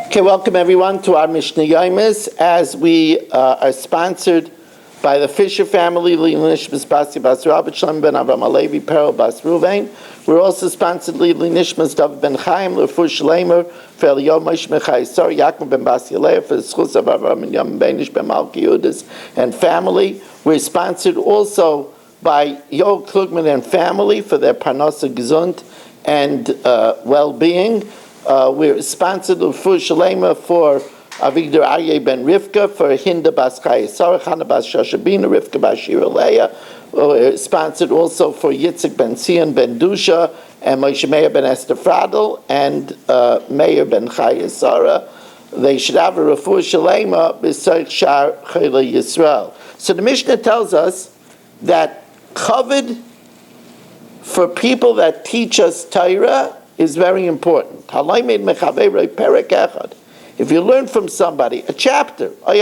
Okay, welcome everyone to our Mishna Yomis, as we are sponsored by the Fisher family, Nishmas Basi Bas Rabbi Shalom ben Avram Alevi Perel Bas Ruvain. We're also sponsored Nishmas David ben Chaim, Lefu Shleimer, for Yomis Mechai Sar, Yaakov ben Basi Alea, for the Schus of Avram and Yom Benish ben Malki Yudas and family. We're sponsored also by Yo Klugman and family for their Parnasa Gesund and well-being. We're sponsored Lefu Shleimer for Avigdor Aryeh ben Rivka, for Hinda bas Chayesar, Chana bas Shashabina, Rivka bas Shira Leah. We're sponsored also for Yitzhak ben Sion ben Dusha, and Moshe Meir ben Esther Fradel, and Meir ben Chayesara. They should have a Refuah Shalema b'Seich Shar Chayla Yisrael. So the Mishnah tells us that covered for people that teach us Torah is very important. If you learn from somebody a chapter, or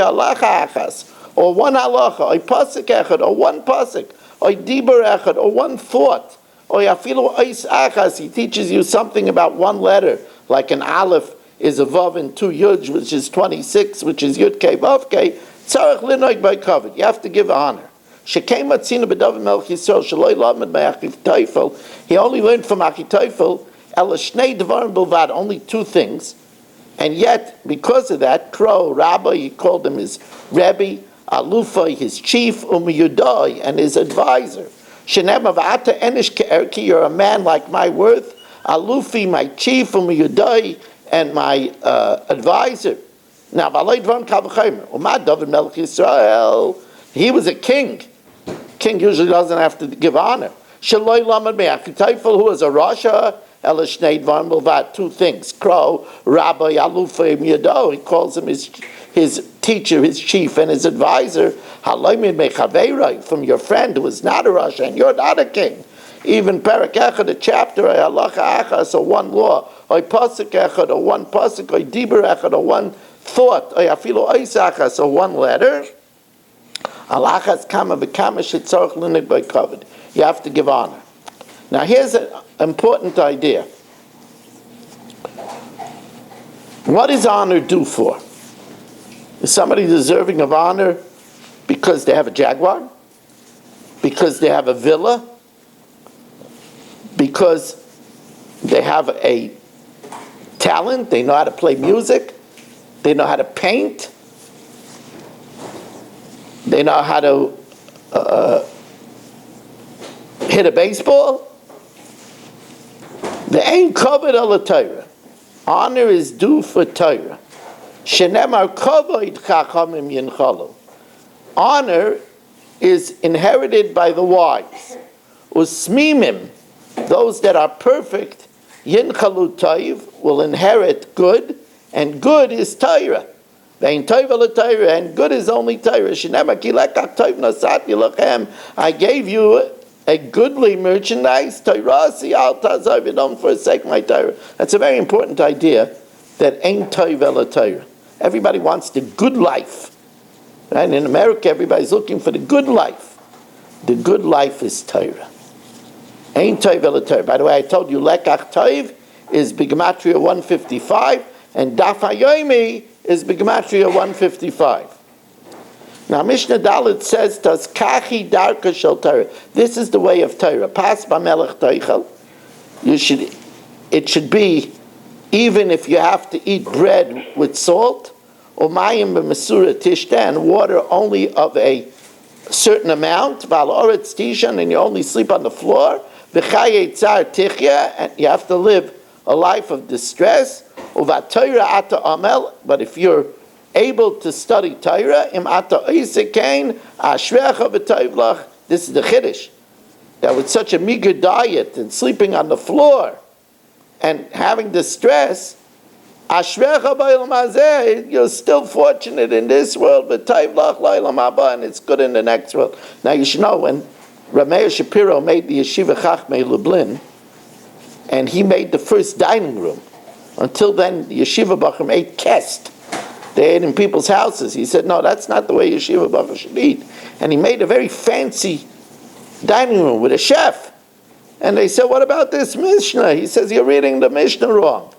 one halacha, or pasuk echad, or one pasuk, or dibur echad, or one thought, or afilu ois achas, he teaches you something about one letter, like an aleph is a vav and two yud, which is 26, which is yud kei vav kei. Tzarech linoig by covered. You have to give honor. He only learned from Achitophel only two things, and yet because of that, Crow Rabbi, he called him his Rebbe, Alufa, his chief, Umiyudai, and his advisor. You're a man like my worth, Alufi, my chief, Umiyudai, and my advisor. Now, he was a king. King usually doesn't have to give honor. Who was a Rasha? Two things. Crow, Rabbi, Alufa, Yado. He calls him his teacher, his chief, and his advisor. From your friend who is not a Rasha, and you're not a king. Even Perak Echad, a chapter, or Halacha Achas, or one law, or Pasuk Echad, or one Pasuk, or Dibur Echad, or one thought, or Afilu Ois Achas, or one letter. Alachas kama v'kama shetzorach linig by covered. You have to give honor. Now here's an important idea. What is honor due for? Is somebody deserving of honor because they have a Jaguar? Because they have a villa? Because they have a talent? They know how to play music? They know how to paint? They know how to hit a baseball? They ain't covered all the Torah. Honor is due for Torah. Shenemar kavod chachamim yinchalu. Honor is inherited by the wise. Usmimim, those that are perfect, yinchalu toiv, will inherit good, and good is Torah. And good is only Torah. I gave you a goodly merchandise. Don't forsake my Torah. That's a very important idea, that ain't Torah. Everybody wants the good life. Right? In America, everybody's looking for the good life. The good life is Torah. Ain't Torah. By the way, I told you Lekach Toiv is B'Gematria 155, and Daf HaYomi is B'Gematria 155. Now Mishnah Dalet says, "Tas kachi darka shel Torah." This is the way of Torah. Pas b'melech teichel. It should be, even if you have to eat bread with salt, or mayim b'mesura tishta, and water only of a certain amount. Val oretz tishan, and you only sleep on the floor. V'chayei tzar tichya, and you have to live a life of distress. But if you're able to study Torah, this is the Chiddush, that with such a meager diet and sleeping on the floor and having distress, you're still fortunate in this world, and it's good in the next world. Now you should know, when Rameir Shapiro made the Yeshiva Chachmei Lublin, and he made the first dining room. Until then, Yeshiva Bachram ate kest. They ate in people's houses. He said, no, that's not the way Yeshiva Bachram should eat. And he made a very fancy dining room with a chef. And they said, what about this Mishnah? He says, you're reading the Mishnah wrong.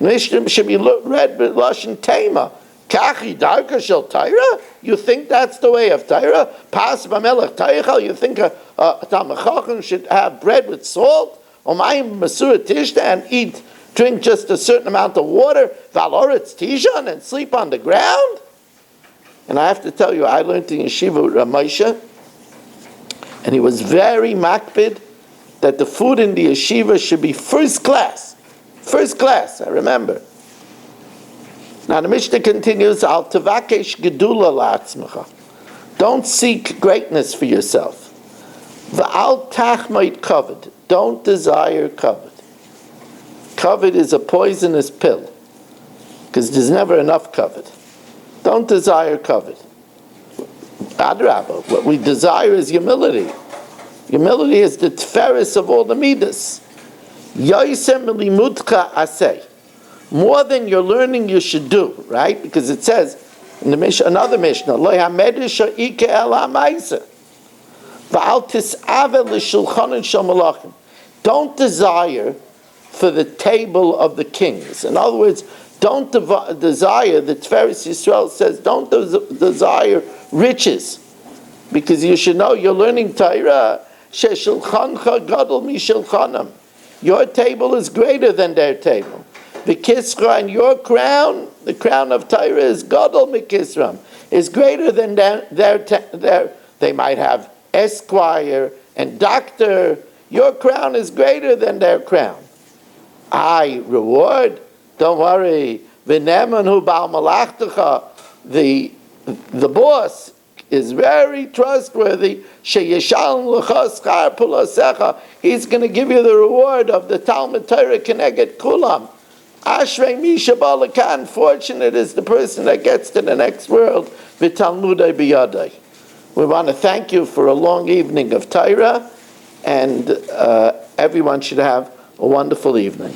Mishna should be read with Lashon Tema. Kachi darka shel Torah? You think that's the way of Torah? Pas b'melech teichel? You think a Talmid Chacham should have bread with salt? Or mayim masura tishta and drink just a certain amount of water? Valoretz tishan and sleep on the ground? And I have to tell you, I learned in yeshiva with Ramosha, and he was very makpid that the food in the yeshiva should be first class. First class, I remember. Now the Mishnah continues, Al tevakesh gedula la'atzmecha. Don't seek greatness for yourself. V'al tachmait kavod. Don't desire kavod. Kavod is a poisonous pill, because there's never enough kavod. Don't desire kavod. Adrabah, what we desire is humility. Humility is the tferis of all the midas. Yoisem limudcha aseh. More than you're learning, you should do, right? Because it says in the Mishnah, another Mishnah, Lo hamedish ike el ha'maisa, v'al tis'ave l'shulchanin shel malachim. Don't desire for the table of the kings. In other words, don't desire, the Tiferes Yisrael says, don't desire riches. Because you should know, you're learning Torah, she'shulchancha gadol mishulchanam. Your table is greater than their table. The kisra and your crown, the crown of Torah is gadol mikisram, is greater than their. They might have esquire and doctor. Your crown is greater than their crown. Reward. Don't worry. V'neman bal malachtecha. The boss is very trustworthy. Sheyeshalem l'cha schar pulasecha. He's going to give you the reward of the Talmud Torah keneged kulam. Ashrei misha balakan. Fortunate is the person that gets to the next world. V'talmudei biyadai. We want to thank you for a long evening of Torah, and everyone should have a wonderful evening.